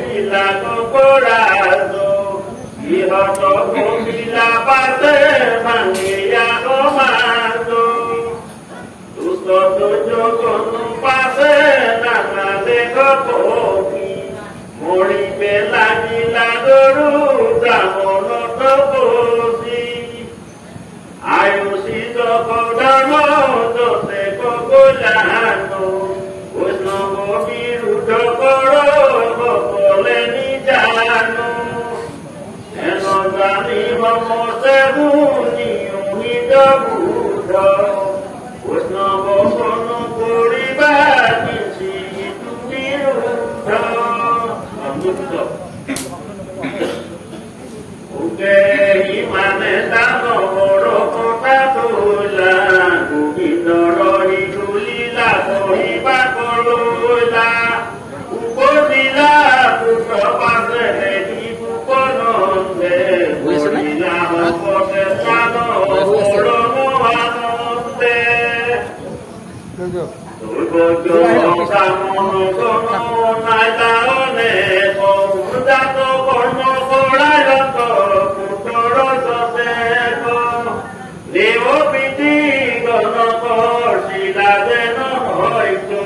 Milagro corazo, hijo toco la parte, manilla comando. Tus todos yo con un pase, nada de copoqui. Mori bela milagro, mono toposi. Ayusito codano, doce cocolano. Pues no moviru tocoro, cocoleni llano. En los animamos según y unido mundo. Pues no gozo no puriba, ni si tu viruto. Uke imanetano moro kotatula, kubindorori kulila kohiba kolula, ukodila kutopase hedi kukononde, ukodila hokotesano horomo anonde. Tulkojo samono kono naitaone, komudato kono korayoto, kutoroso seko. Devo piti kono korsila deno hoito,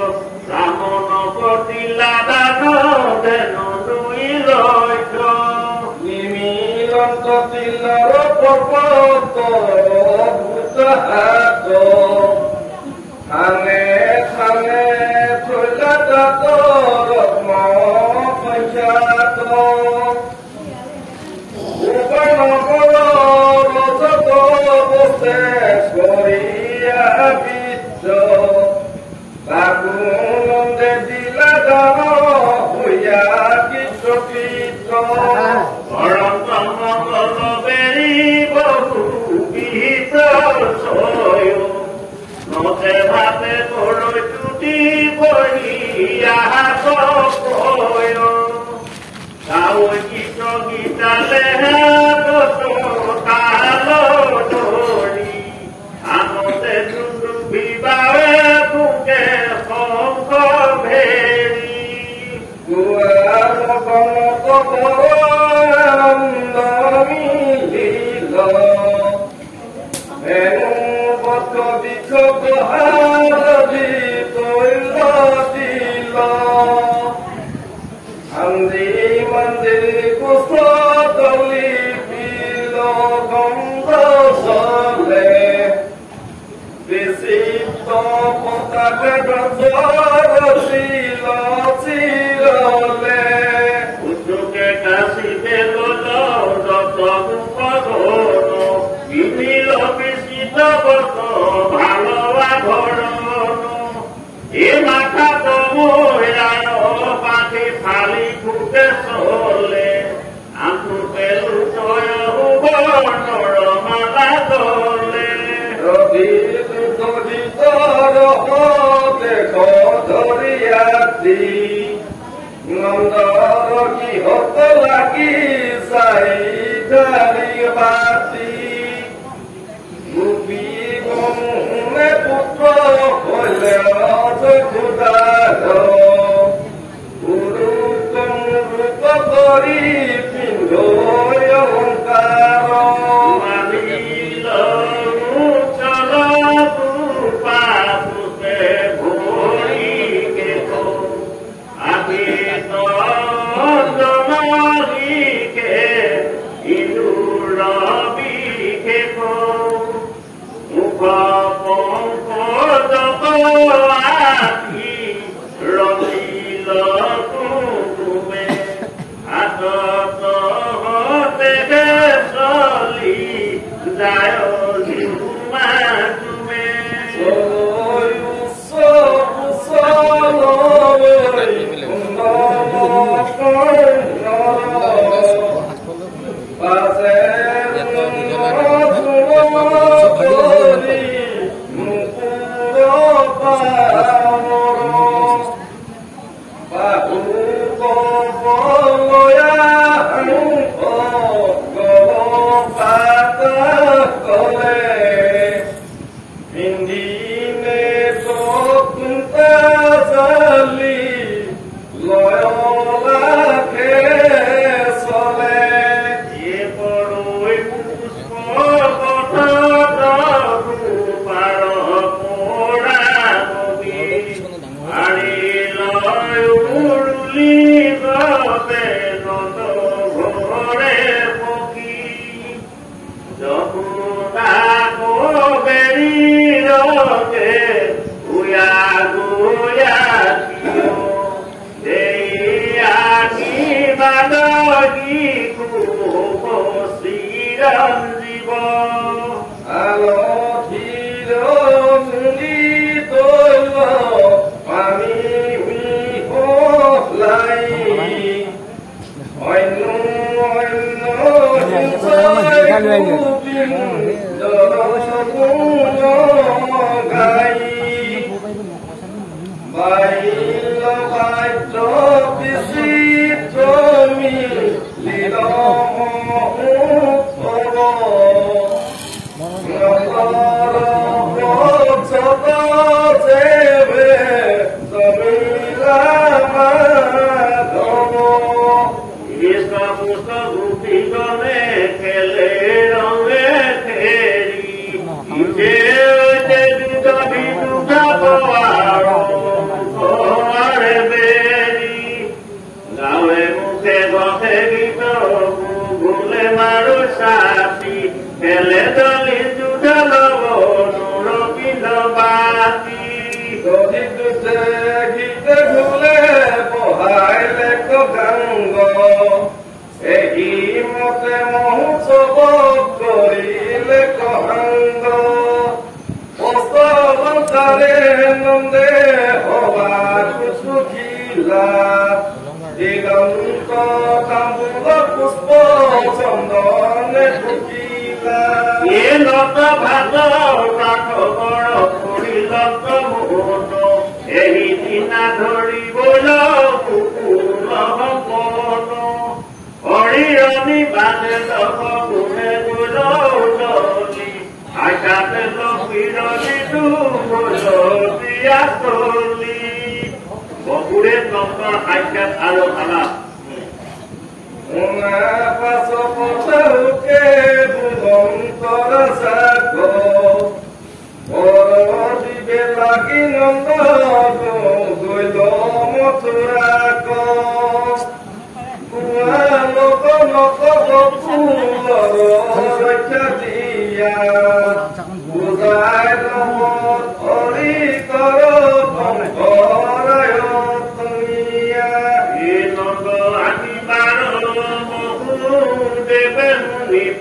samono kotila dano deno duiloito. Nimilon kotila ropopoto, butahato. Hane tulata toro mo panchato. Upano koro roto boste skoria bitto. Bagunon de diladano huya kitto kitto. Orang tamo koro beri bohu bihito soyo. No te bate por chuti poría socoyo. Caoquito quítale todo calo dori. Amo te tundu viva tu que fonco veri. Guardo como todo ando mi lilo. লাগি খুব চিৰঞ্জীৱ আলধীৰ মুলি তৈল পানী মিহলাই অন্য অন্য গাই বাইল বাদ্য বিচিত্ৰ মিলিল দিগন্ত তাম্বুল পুষ্প চন্দনে ফুকিলা লত ভাত কাঠৰ পৰিলত মুহূৰ্ত এই দিনা ধৰিবলৈ কুকুল হপন হৰিৰণী বান্ধে লগ কোনে গলি আশাতে লক্ষীৰণী দুয়া চলি বকুৰে তন্ত্ৰৰ সাক্ষাৎ আৰু আলাপ পাছকে ভুৱন্তৰ চাগ দিবে লাগি নন্দ গৈল মথুৰাক লোক নকব ফুলৰ ৰক্ষা দিয়া বুজাই লব হৰি কৰ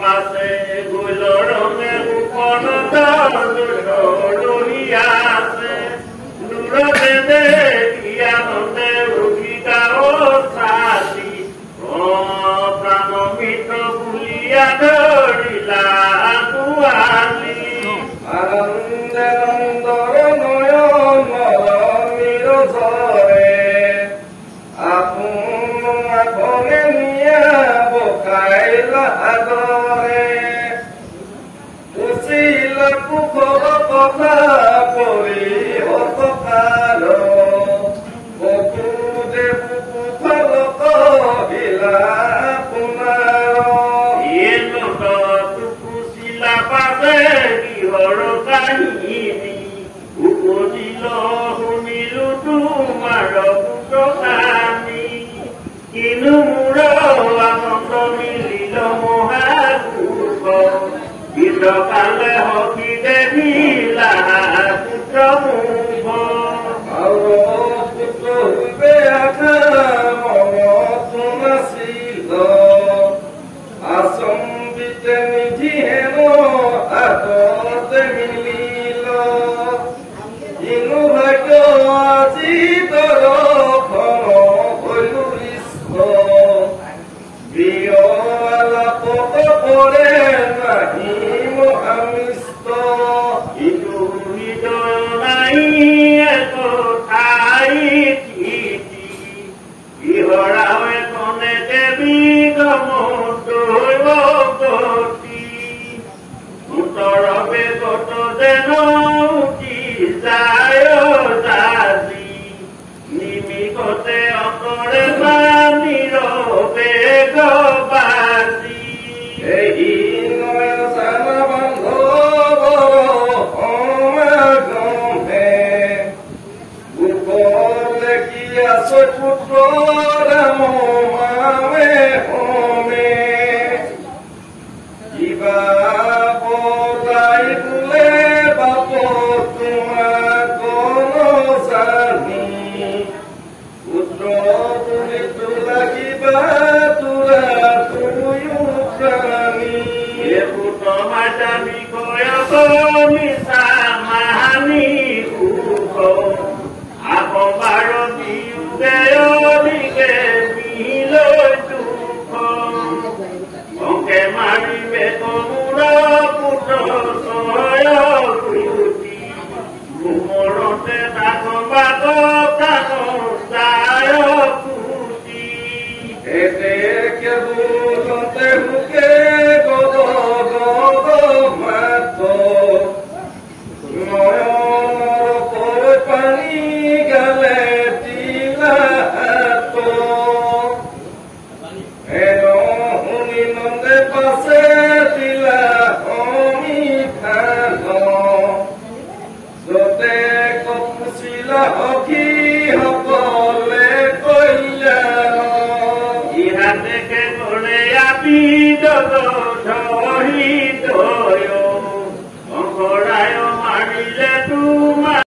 পাছে গল ৰঙে উপনদী আছে দূৰতে দেখিয়ানন্দে ৰখিতা চাচি প্ৰাণ মিত্ৰ বুলিয়া ধৰিলা গোৱালি আনন্দে নন্দৰ নয়ন নিৰজৰে আপোন আপনে নিয়া বকাইলা আদৰে উচিলা কুশল কথা কৰি হতকাৰ বকুদে কুশল কহিলা আপোনাৰ টুকুচিলা পাছে কিহৰ কাহিনী উপজিল শুনিলো তোমাৰ পুতকানী কিনো মোৰ আনন্দ মিলিল মহাপুৰুষ গীতকালে হকি দেখিলা পুত্ৰ মুখ আৰু পুত্ৰ হইবে আশা মনত নাছিল আচম্বিতে নিধি হেন হাততে মিলিল কিনো ভাগ্য আজি দৰখন হইলো প্ৰিয় আলাপত পৰে নাহি মহামিষ্ট ইটো হৃদয় নাই ঠাই ইহৰাও এখনে দেৱী গমতৈ গতি উত্তৰ বেগত যেন উঠি যায় জাজি নিমিষতে অন্তৰে পানীৰ বেগ বাজি এই নয়ন চান বান্ধৱ গমে গোপলে কি আছে পুত্ৰ ৰাম মামে হোমে কিবা পলাই বোলে বাপ তোমাক জানি পুত্ৰ বুলি তোলা কিবা হেতে কেবল